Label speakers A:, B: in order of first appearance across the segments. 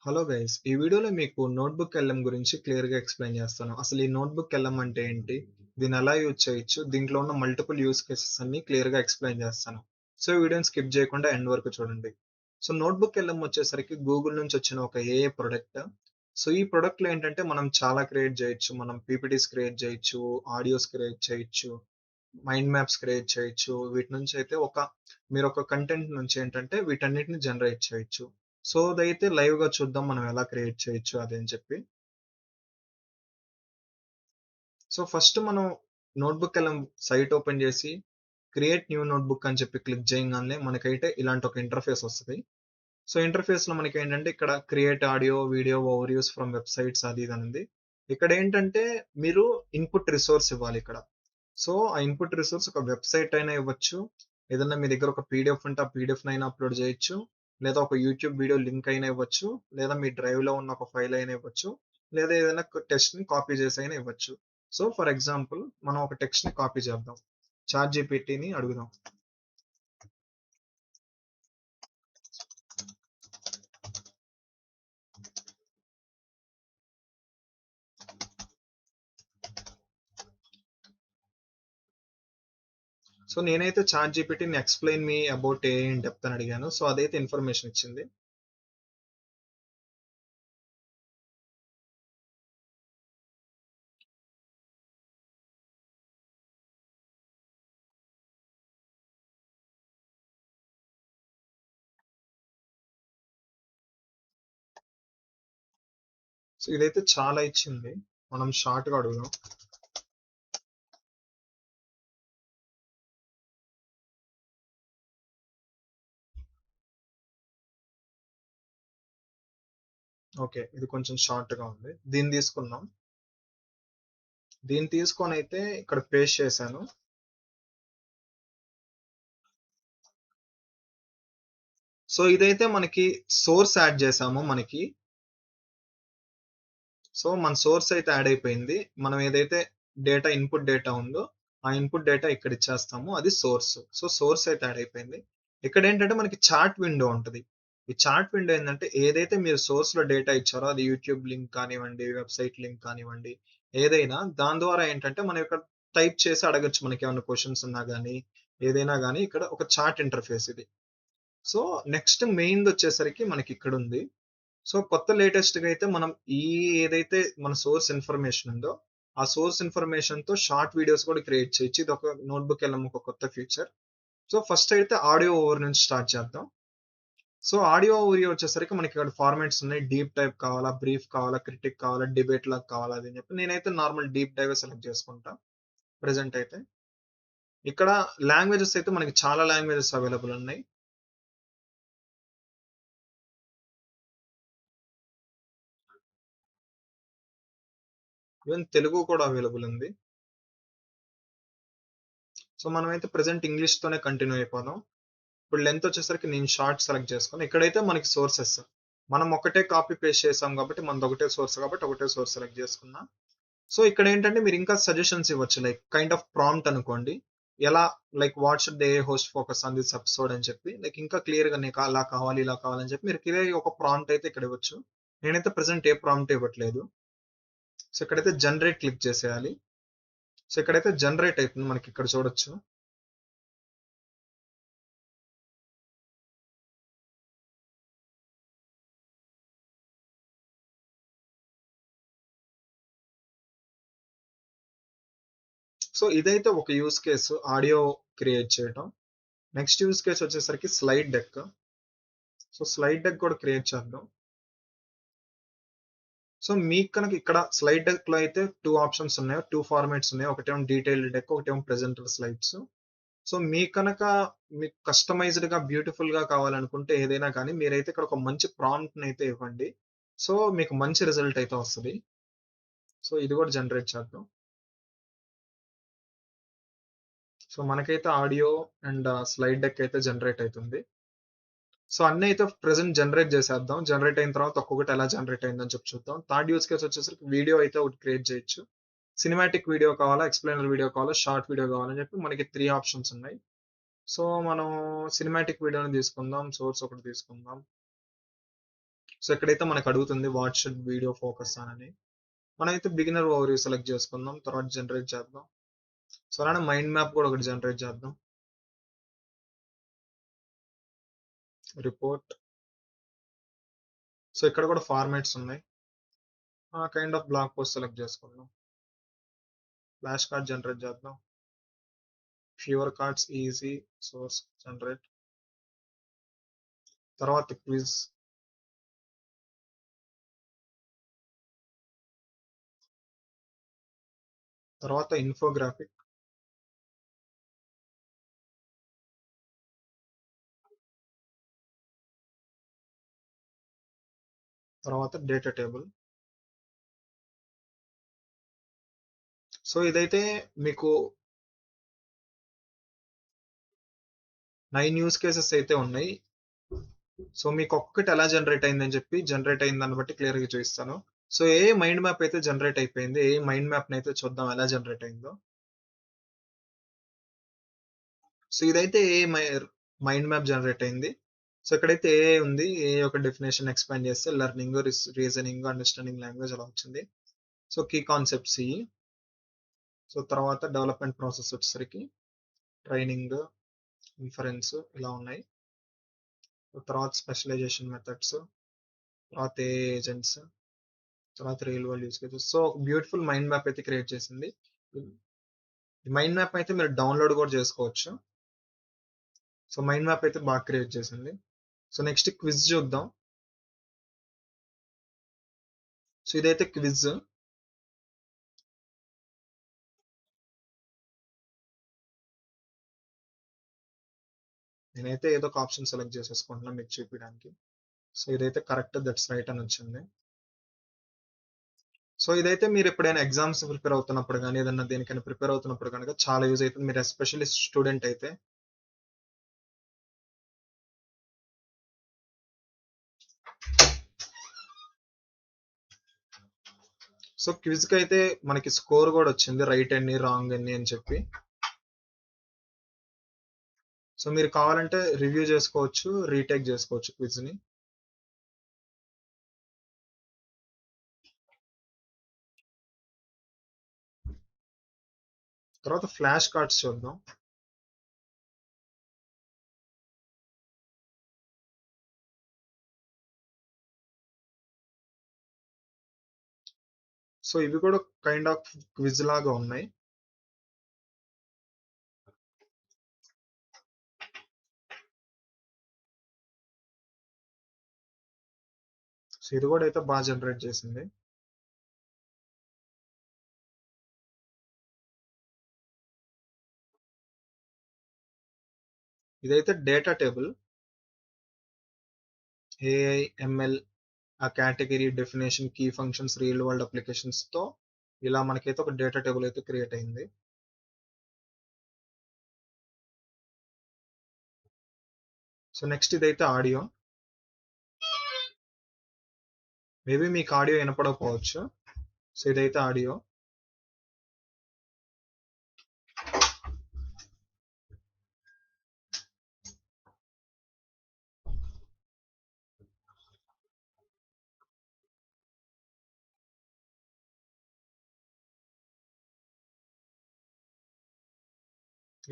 A: Hello guys! ఈ వీడియోలో మీకు నోట్‌బుక్ ఎల్ఎం గురించి క్లియర్‌గా ఎక్స్‌ప్లెయిన్ చేస్తాను. అసలు ఈ నోట్‌బుక్ ఎల్ఎం అంటే ఏంటి? దీన్ని ఎలా యూజ్ చేయొచ్చు? దీంట్లో ఉన్న మల్టిపుల్ యూజ్ కేసెస్ అన్నీ క్లియర్‌గా ఎక్స్‌ప్లెయిన్ చేస్తాను. సో, ఈ వీడియోని స్కిప్ చేయకుండా ఎండ్ వరకు చూడండి. సో, నోట్‌బుక్ ఎల్ఎం వచ్చేసరికి గూగుల్ నుంచి వచ్చిన ఒక ఏఐ ప్రొడక్ట్. సో, ఈ ప్రొడక్ట్‌లో ఏంటంటే మనం చాలా క్రియేట్ చేయొచ్చు. మనం పీపీటీస్ క్రియేట్ చేయొచ్చు, ఆడియోస్ క్రియేట్ చేయొచ్చు, మైండ్ మ్యాప్స్ క్రియేట్ చేయొచ్చు. వీటి నుంచి అయితే మీరొక కంటెంట్ నుంచి ఏంటంటే వీటన్నిటిని జనరేట్ చేయొచ్చు. సో, అదైతే లైవ్‌గా చూద్దాం మనం ఎలా క్రియేట్ చేయొచ్చు అది అని చెప్పి. సో, ఫస్ట్ మనం నోట్‌బుక్ ఎల్ఎం సైట్ ఓపెన్ చేసి క్రియేట్ న్యూ నోట్‌బుక్ అని చెప్పి క్లిక్ చేయంగానే మనకైతే ఇలాంటి ఒక ఇంటర్‌ఫేస్ వస్తది. సో, ఇంటర్‌ఫేస్‌లో మనకేంటంటే ఇక్కడ create audio, video overviews from websites అది ఇది అని ఉంది. ఇక్కడేంటంటే మీరు ఇన్‌పుట్ రిసోర్స్ ఇవ్వాలిక్కడ. సో, ఆ ఇన్‌పుట్ రిసోర్స్ ఒక వెబ్‌సైట్ అయినా ఇవ్వచ్చు. ఏదన్నా మీ దగ్గర ఒక పీడీఎఫ్ ఉంటే ఆ పీడీఎఫ్‌నైనా అప్‌లోడ్ చేయొచ్చు. లేదా ఒక యూట్యూబ్ వీడియో లింక్ అయినా ఇవ్వచ్చు. లేదా మీ డ్రైవ్‌లో ఉన్న ఒక ఫైల్ అయినా ఇవ్వచ్చు. లేదా ఏదైనా టెక్స్ట్‌ని కాపీ చేసి అయినా ఇవ్వచ్చు. సో, ఫర్ ఎగ్జాంపుల్ మనం ఒక టెక్స్ట్‌ని కాపీ చేద్దాం. చాట్‌జీపీటీని అడుగుదాం. సో, నేనైతే చాట్‌జీపీటీని explain me about AI in depth అని అడిగాను. సో, అదైతే ఇన్ఫర్మేషన్ ఇచ్చింది. సో, ఇదైతే చాలా ఇచ్చింది. మనం షార్ట్‌గా అడుగుదాం. ఓకే. ఇది కొంచెం షార్ట్‌గా ఉంది. దీన్ని తీసుకుందాం. దీన్ని తీసుకొనైతే ఇక్కడ పేస్ట్ చేశాను. సో, ఇదైతే మనకి సోర్స్ యాడ్ చేసాము మనకి. సో, మన సోర్స్ అయితే యాడ్ అయిపోయింది. మనం ఏదైతే ఇన్‌పుట్ డేటా ఉందో, ఆ ఇన్‌పుట్ డేటా ఇక్కడ ఇచ్చేస్తాము. అది సోర్స్. సో, సోర్స్ అయితే యాడ్ అయిపోయింది. ఇక్కడేంటంటే మనకి చాట్ విండో ఉంటది. ఈ చాట్ విండో ఏందంటే ఏదైతే మీరు సోర్స్‌లో డేటా ఇచ్చారో అది యూట్యూబ్ లింక్ కానివ్వండి, వెబ్‌సైట్ లింక్ కానివ్వండి, ఏదైనా దాని ద్వారా ఏంటంటే మనం ఇక్కడ టైప్ చేసి అడగొచ్చు మనకేమన్నా క్వెషన్స్ ఉన్నా గాని, ఏదైనా గాని ఇక్కడ ఒక చాట్ ఇంటర్‌ఫేస్ ఇది. సో, నెక్స్ట్ మెయిన్‌దొచ్చేసరికి మనకిక్కడుంది. సో, కొత్త లేటెస్ట్‌గా అయితే మనం ఈ ఏదైతే మన సోర్స్ ఇన్ఫర్మేషన్ ఉందో, ఆ సోర్స్ ఇన్ఫర్మేషన్‌తో షార్ట్ వీడియోస్ కూడా క్రియేట్ చేయొచ్చు. ఇదొక నోట్‌బుక్ ఎల్ఎం ఒక కొత్త ఫీచర్. సో, ఫస్ట్ అయితే ఆడియో ఓవర్ నుంచి స్టార్ట్ చేద్దాం. సో, ఆడియో ఓవర్ వచ్చేసరికి మనకిక్కడ ఫార్మాట్స్ ఉన్నాయి. డీప్ డైవ్ కావాలా, బ్రీఫ్ కావాలా, క్రిటిక్ కావాలా, డిబేట్ లాగా కావాలా అది అని చెప్పి నేనైతే నార్మల్ డీప్ డైవే సెలెక్ట్ చేసుకుంటా ప్రెజెంట్ అయితే. ఇక్కడ లాంగ్వేజెస్ అయితే మనకి చాలా లాంగ్వేజెస్ అవైలబుల్ ఉన్నాయి. ఈవెన్ తెలుగు కూడా అవైలబుల్ ఉంది. సో, మనమైతే ప్రెజెంట్ ఇంగ్లీష్‌తోనే కంటిన్యూ అయిపోదాం. ఇప్పుడు లెంత్ వచ్చేసరికి నేను షార్ట్ సెలెక్ట్ చేసుకున్నా. ఇక్కడైతే మనకి సోర్సెస్. మనం ఒకటే కాపీ పేస్ట్ చేసాం కాబట్టి మనది ఒకటే సోర్స్ కాబట్టి ఒకటే సోర్స్ సెలెక్ట్ చేసుకున్నా. సో ఇక్కడ ఏంటంటే మీరు ఇంకా సజెషన్స్ ఇవ్వచ్చు. లైక్ కైండ్ ఆఫ్ ప్రాంప్ట్ అనుకోండి. ఎలా like what should they host focus on this episode అని చెప్పి లైక్ ఇంకా క్లియర్‌గా నీకు అలా కావాలి, ఇలా కావాలని చెప్పి మీరు క్లియర్‌గా ఒక ప్రాంప్ట్ అయితే ఇక్కడ ఇవ్వచ్చు. నేనైతే ప్రెజెంట్ ఏ ప్రాంప్ట్ ఇవ్వట్లేదు. సో ఇక్కడైతే జనరేట్ క్లిక్ చేసేయాలి. సో ఇక్కడైతే జనరేట్ అయితుంది మనకి ఇక్కడ చూడొచ్చు. సో ఇదైతే ఒక యూజ్ కేస్ ఆడియో క్రియేట్ చేయటం. నెక్స్ట్ యూజ్ కేస్ వచ్చేసరికి slide deck. So slide deck కూడా క్రియేట్ చేద్దాం. సో మీకు కనుక ఇక్కడ స్లైడ్ డెక్ లో అయితే 2 ఆప్షన్స్ ఉన్నాయి. 2 ఫార్మాట్స్ ఉన్నాయి. ఒకటేమో డీటెయిల్డ్ డెక్, ఒకటేమో ప్రెజెంటర్ స్లైడ్స్. సో మీకు కనుక మీకు కస్టమైజ్డ్ గా బ్యూటిఫుల్ గా కావాలనుకుంటే ఏదైనా కానీ మీరైతే ఇక్కడ ఒక మంచి ప్రాంప్ట్ అయితే ఇవ్వండి. సో మీకు మంచి రిజల్ట్ అయితే వస్తది. సో ఇది కూడా జనరేట్ చేద్దాం. సో మనకైతే ఆడియో అండ్ స్లైడ్ డెక్ అయితే జనరేట్ అయితుంది. సో అన్నీ అయితే ప్రెజెంట్ జనరేట్ చేసేద్దాం. జనరేట్ అయిన తర్వాత ఒక్కొక్కటి ఎలా జనరేట్ అయిందని చెప్పి చూద్దాం. థర్డ్ యూజ్ కేస్ వచ్చేసరికి వీడియో అయితే ఒకటి క్రియేట్ చేయొచ్చు. సినిమాటిక్ వీడియో కావాలా, ఎక్స్‌ప్లెయినర్ వీడియో కావాలా, షార్ట్ వీడియో కావాలని చెప్పి మనకి 3 ఆప్షన్స్ ఉన్నాయి. సో మనం సినిమాటిక్ వీడియోని తీసుకుందాం. సోర్స్ ఒకటి తీసుకుందాం. సో ఇక్కడైతే మనకు అడుగుతుంది వాట్ షుడ్ వీడియో ఫోకస్ అని. మనమైతే బిగినర్ ఓవర్ సెలెక్ట్ చేసుకుందాం, తర్వాత జనరేట్ చేద్దాం. సో అలానే మైండ్ మ్యాప్ కూడా ఒకటి జనరేట్ చేద్దాం. రిపోర్ట్. సో ఇక్కడ కూడా ఫార్మాట్స్ ఉన్నాయి. Kind of blog post select చేసుకుందాం. ఫ్లాష్ కార్డ్ జనరేట్ చేద్దాం. Fewer cards easy source generate. తర్వాత క్విజ్. తర్వాత ఇన్ఫోగ్రాఫిక్. తర్వాత డేటా టేబుల్. సో ఇదైతే మీకు 9 యూస్ కేసెస్ అయితే ఉన్నాయి. సో మీకు ఒక్కటి ఎలా జనరేట్ అయిందని చెప్పి జనరేట్ అయిన దాన్ని బట్టి క్లియర్ గా చూపిస్తాను. సో ఏ మైండ్ మ్యాప్ అయితే జనరేట్ అయిపోయింది, ఏ మైండ్ మ్యాప్ అయితే చూద్దాం ఎలా జనరేట్ అయిందో. సో ఇదైతే ఏ మైండ్ మ్యాప్ జనరేట్ అయింది. సో ఇక్కడైతే ఏ ఉంది, ఏ యొక్క డెఫినేషన్ ఎక్స్పాండ్ చేస్తే లెర్నింగ్, రీజనింగ్, అండర్స్టాండింగ్ లాంగ్వేజ్ అలా వచ్చింది. సో కీ కాన్సెప్ట్స్ ఇవి. సో తర్వాత డెవలప్మెంట్ ప్రాసెస్ వచ్చేసరికి ట్రైనింగ్, ఇన్ఫరెన్స్ ఇలా ఉన్నాయి. తర్వాత స్పెషలైజేషన్ మెథడ్స్, తర్వాత ఏజెంట్స్, తర్వాత real world use cases. So ఒక బ్యూటిఫుల్ మైండ్ మ్యాప్ అయితే క్రియేట్ చేసింది. ఈ మైండ్ మ్యాప్ అయితే మీరు డౌన్లోడ్ కూడా చేసుకోవచ్చు. సో మైండ్ మ్యాప్ అయితే బాగా క్రియేట్ చేసింది. సో నెక్స్ట్ క్విజ్ చూద్దాం. సో ఇదైతే క్విజ్. నేనైతే ఏదో ఒక ఆప్షన్ సెలెక్ట్ చేసేసుకుంటున్నా మీకు చూపించడానికి. సో ఇదైతే కరెక్ట్, దట్స్ రైట్ అని వచ్చింది. సో ఇదైతే మీరు ఎప్పుడైనా ఎగ్జామ్స్ ప్రిపేర్ అవుతున్నప్పుడు కానీ ఏదైనా దేనికైనా ప్రిపేర్ అవుతున్నప్పుడు కనుక చాలా యూజ్ అవుతుంది. మీరు ఎస్పెషల్లీ స్టూడెంట్ అయితే. సో క్విజ్ కి అయితే మనకి స్కోర్ కూడా వచ్చింది, రైట్ ఎన్ని రాంగ్ ఎన్ని అని చెప్పి. సో మీరు కావాలంటే రివ్యూ చేసుకోవచ్చు, రీటేక్ చేసుకోవచ్చు క్విజ్ ని. తర్వాత ఫ్లాష్ కార్డ్స్ చూద్దాం. సో ఇవి కూడా కైండ్ ఆఫ్ క్విజ్ లాగా ఉన్నాయి. సో ఇది కూడా అయితే బాగా జనరేట్ చేసింది. ఇదైతే డేటా టేబుల్, ఏఐ, ఎంఎల్, ఆ category, definition, key functions, real world applications తో ఇలా మనకైతే ఒక డేటా టేబుల్ అయితే క్రియేట్ అయింది. సో నెక్స్ట్ ఇదైతే ఆడియో. మేబీ మీకు ఆడియో వినపడకపోవచ్చు. సో ఇదైతే ఆడియో.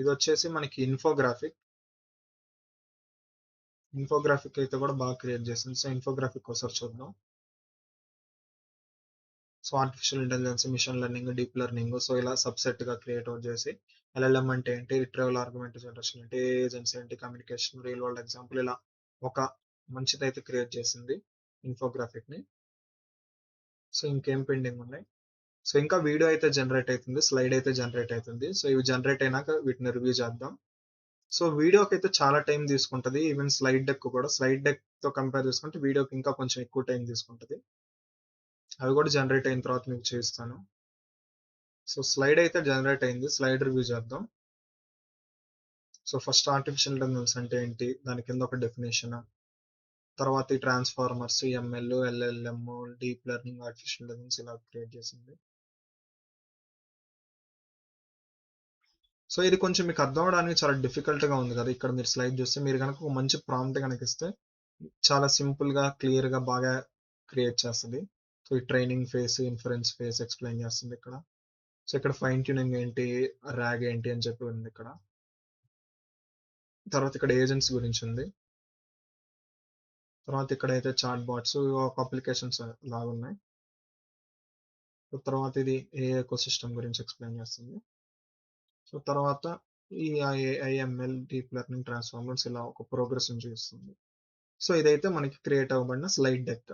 A: ఇది వచ్చేసి మనకి ఇన్ఫోగ్రాఫిక్. ఇన్ఫోగ్రాఫిక్ అయితే కూడా బాగా క్రియేట్ చేసింది. సో ఇన్ఫోగ్రాఫిక్ ఒకసారి చూద్దాం. So artificial intelligence, machine learning, deep learning, so ఇలా సబ్సెట్ గా క్రియేట్ అవుట్ చేసి ఎల్ఎల్ఎం అంటే ఏంటి, రిట్రీవల్ ఆర్గ్యుమెంట్ జనరేషన్ అంటే, ఏజెన్సీ అంటే, కమ్యూనికేషన్, రియల్ వరల్డ్ ఎగ్జాంపుల్, ఇలా ఒక మంచిది అయితే క్రియేట్ చేసింది ఇన్ఫోగ్రాఫిక్ ని. సో ఇంకేం పెండింగ్ ఉన్నాయి. సో ఇంకా వీడియో అయితే జనరేట్ అవుతుంది, స్లైడ్ అయితే జనరేట్ అవుతుంది. సో ఇవి జనరేట్ అయినాక వీటిని రివ్యూ చేద్దాం. సో వీడియోకి అయితే చాలా టైం తీసుకుంటది. ఈవెన్ స్లైడ్ డెక్ కూడా, స్లైడ్ డెక్ తో కంపేర్ చేసుకుంటే వీడియోకి ఇంకా కొంచెం ఎక్కువ టైం తీసుకుంటది. అవి కూడా జనరేట్ అయిన తర్వాత మీకు చూపిస్తాను. సో స్లైడ్ అయితే జనరేట్ అయింది, స్లైడ్ రివ్యూ చేద్దాం. సో ఫస్ట్ ఆర్టిఫిషియల్ ఇంటెలిజెన్స్ అంటే ఏంటి, దాని కింద ఒక డెఫినేషన్, తర్వాత ఈ transformers, ML, LLM, deep learning, artificial intelligence ఇలా క్రియేట్ చేసింది. సో ఇది కొంచెం మీకు అర్థం అవడానికి చాలా డిఫికల్ట్ గా ఉంది కదా. ఇక్కడ మీరు స్లైడ్ చూస్తే, మీరు కనుక ఒక మంచి ప్రాంప్ట్ కనుక ఇస్తే చాలా సింపుల్‌గా, క్లియర్‌గా బాగా క్రియేట్ చేస్తది. సో, ఈ training phase, inference phase explain చేస్తుందిక్కడ. సో, ఇక్కడ ఫైన్ ట్యూనింగ్ ఏంటి, రాగ్ ఏంటి అని చెప్పి ఉందిక్కడ. తర్వాత ఇక్కడ ఏజెంట్స్ గురించుంది. తర్వాత ఇక్కడైతే చాట్ బాట్స్ ఒక అప్లికేషన్స్ లాగున్నాయి. సో, తర్వాత ఇది ఏఐ ఎకోసిస్టమ్ గురించి ఎక్స్‌ప్లెయిన్ చేస్తుంది. సో, తర్వాత ఈ AI, ML, deep learning transformers ఇలా ఒక ప్రోగ్రెస్‌ని చూపిస్తుంది. సో, ఇదైతే మనకి క్రియేట్ అవ్వబడిన స్లైడ్ డెక్.